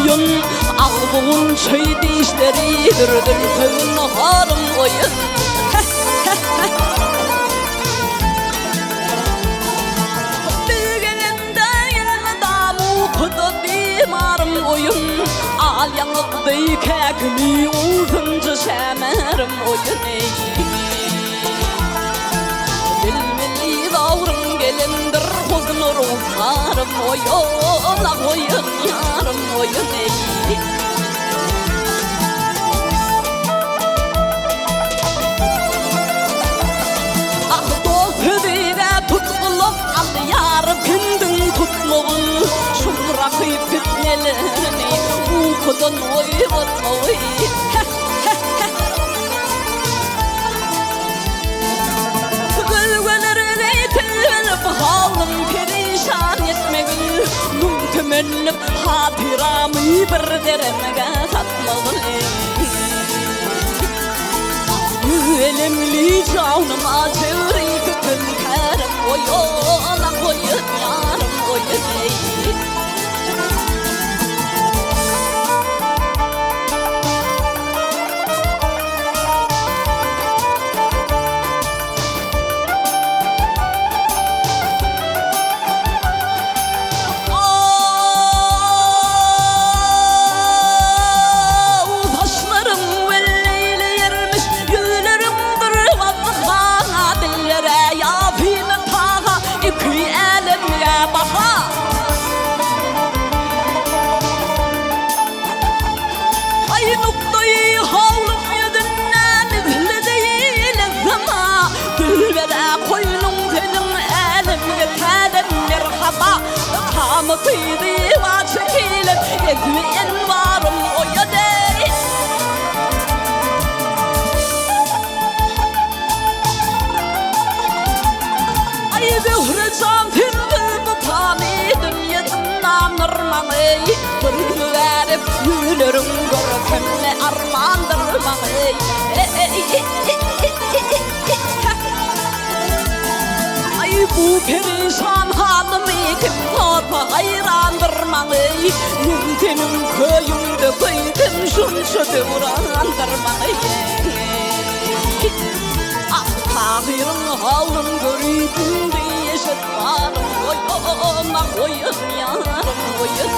oyun Ağbuğun çöy dişleri Dürdür tövün harım oyun Bilgenimde yelme damu kudu bimarım oyun Al yanık beykekmi uzunca şemerim oyun Bilmeli davrın gelindir huzun ruhlarım oyun Ah oyun yarım oyun Ah doğhüdüge tutulup al yarı gündün tutluğun Şumra kıyıp fitnelerini ukudun oyvutma oy Halım perişan etmegül Mümkümünlüm hatıramı bir deremege satmalı Elimli canıma çevri kükün kerim Oyuna koyun yarım oyun Kıydı var çekilir Gezmeyen varım o yöne Ay zühre can firdi bu tani Dünyadan nırmanı Bir verip yürürüm Görkemle armandırmanı Bu perişan halımı kim korpa hayrandırmalı Mümkünüm köyümde kıydın şunşu devrandırmalı Ah tahirın halın görüydün diye şetvarım Oyuna koyun yarım oyun